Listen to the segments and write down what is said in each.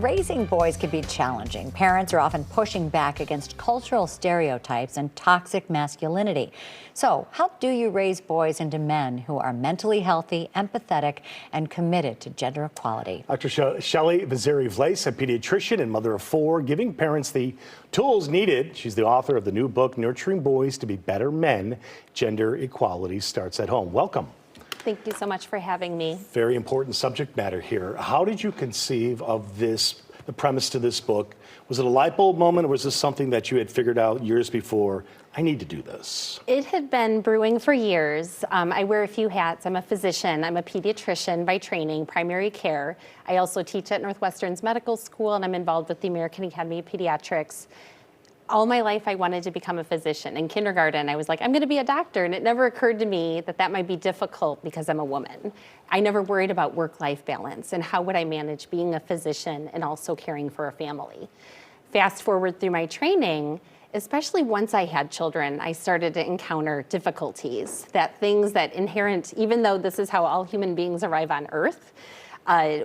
Raising boys can be challenging. Parents are often pushing back against cultural stereotypes and toxic masculinity. So, how do you raise boys into men who are mentally healthy, empathetic, and committed to gender equality? Dr. Shelley Vaziri-Vlase, a pediatrician and mother of 4, giving parents the tools needed. She's the author of the new book, Nurturing Boys to be Better Men. Gender Equality Starts at Home. Welcome. Thank you so much for having me. Very important subject matter here. How did you conceive of this, the premise to this book? Was it a light bulb moment, or was this something that you had figured out years before? I need to do this. It had been brewing for years. I wear a few hats. I'm a physician. I'm a pediatrician by training, primary care. I also teach at Northwestern's medical school, and I'm involved with the American Academy of Pediatrics. All my life, I wanted to become a physician. In kindergarten, I was like, I'm going to be a doctor. And it never occurred to me that that might be difficult because I'm a woman. I never worried about work-life balance and how would I manage being a physician and also caring for a family. Fast forward through my training, especially once I had children, I started to encounter difficulties, that things that inherent, even though this is how all human beings arrive on Earth,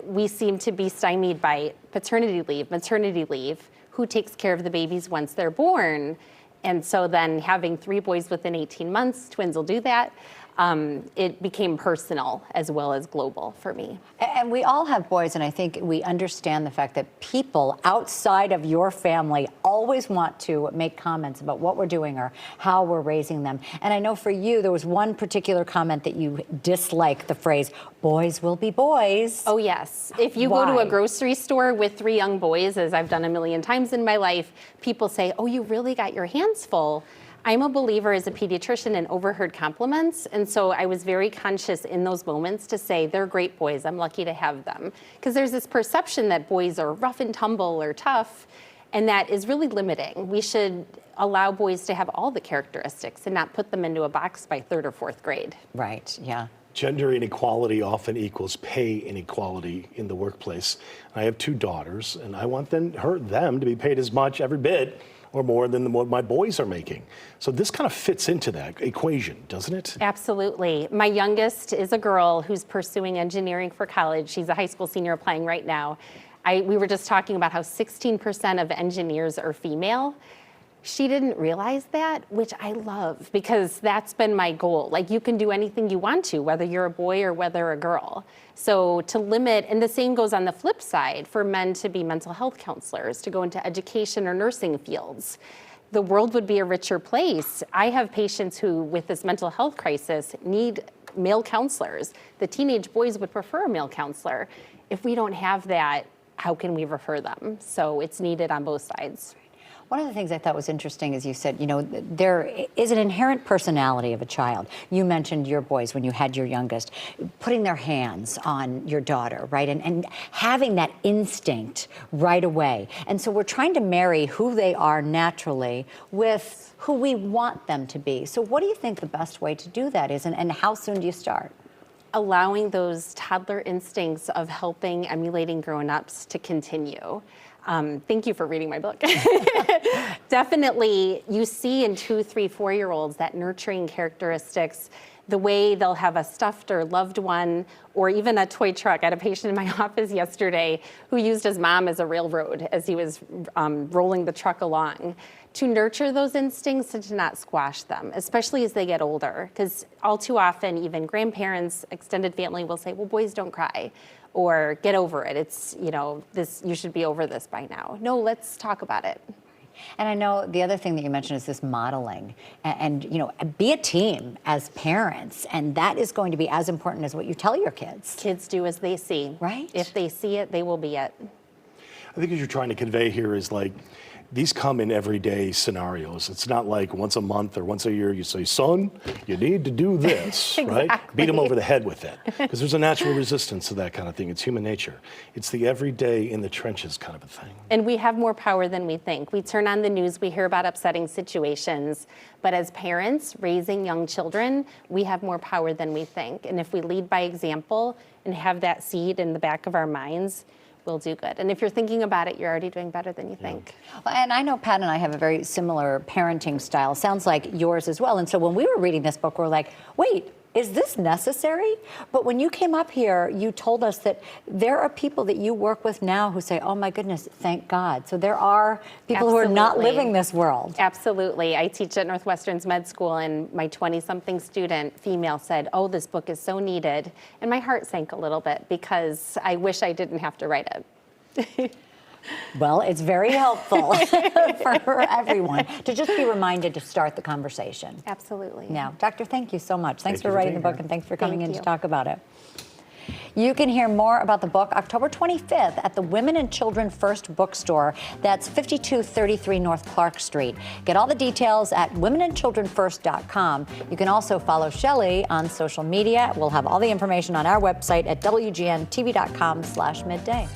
we seem to be stymied by paternity leave, maternity leave, who takes care of the babies once they're born. And so then having 3 boys within 18 months, twins will do that. It became personal as well as global for me. And we all have boys, and I think we understand the fact that people outside of your family always want to make comments about what we're doing or how we're raising them. And I know for you, there was one particular comment that you disliked, the phrase, boys will be boys. Oh, yes. If you Why? go to a grocery store with 3 young boys, as I've done a million times in my life, people say, oh, you really got your hands full. I'm a believer as a pediatrician in overheard compliments, and so I was very conscious in those moments to say, they're great boys, I'm lucky to have them. Because there's this perception that boys are rough and tumble or tough, and that is really limiting. We should allow boys to have all the characteristics and not put them into a box by 3rd or 4th grade. Right, yeah. Gender inequality often equals pay inequality in the workplace. I have 2 daughters, and I want them to be paid as much, every bit, or more than what my boys are making. So this kind of fits into that equation, doesn't it? Absolutely. My youngest is a girl who's pursuing engineering for college. She's a high school senior applying right now. We were just talking about how 16% of engineers are female. She didn't realize that, which I love, because that's been my goal. Like, you can do anything you want to, whether you're a boy or whether a girl. So to limit, and the same goes on the flip side, for men to be mental health counselors, to go into education or nursing fields. The world would be a richer place. I have patients who, with this mental health crisis, need male counselors. The teenage boys would prefer a male counselor. If we don't have that, how can we refer them? So it's needed on both sides. One of the things I thought was interesting is you said, you know, there is an inherent personality of a child. You mentioned your boys when you had your youngest, putting their hands on your daughter, right? And having that instinct right away. And so we're trying to marry who they are naturally with who we want them to be. So what do you think the best way to do that is, and how soon do you start? Allowing those toddler instincts of helping, emulating grown-ups to continue. Thank you for reading my book. Definitely, you see in 2, 3, 4-year-olds that nurturing characteristics, the way they'll have a stuffed or loved one, or even a toy truck. I had a patient in my office yesterday who used his mom as a railroad as he was rolling the truck along. To nurture those instincts and to not squash them, especially as they get older. Because all too often, even grandparents, extended family will say, well, boys don't cry, or get over it. It's, you know, this, you should be over this by now. No, let's talk about it. And I know the other thing that you mentioned is this modeling, and you know, be a team as parents, and that is going to be as important as what you tell your kids. Kids do as they see. Right. If they see it, they will be it. I think what you're trying to convey here is, like, these come in everyday scenarios. It's not like once a month or once a year you say, son, you need to do this, Exactly. right? Beat them over the head with it. Because there's a natural resistance to that kind of thing. It's human nature. It's the everyday in the trenches kind of a thing. And we have more power than we think. We turn on the news, we hear about upsetting situations, but as parents raising young children, we have more power than we think. And if we lead by example and have that seed in the back of our minds, we'll do good. And if you're thinking about it, you're already doing better than you think. Well, and I know Pat and I have a very similar parenting style. Sounds like yours as well. And so when we were reading this book, we're like, wait, is this necessary? But when you came up here, you told us that there are people that you work with now who say, oh my goodness, thank God. So there are people who are not Absolutely. living this world. Absolutely. I teach at Northwestern's med school, and my 20-something student, female, said, oh, this book is so needed. And my heart sank a little bit because I wish I didn't have to write it. Well, it's very helpful for everyone to just be reminded to start the conversation. Absolutely. Now, Doctor, thank you so much. Thanks Thank for you for writing the being book here. and thanks for coming Thank in to you. talk about it. You can hear more about the book October 25th at the Women and Children First bookstore. That's 5233 North Clark Street. Get all the details at womenandchildrenfirst.com. You can also follow Shelley on social media. We'll have all the information on our website at wgntv.com/midday.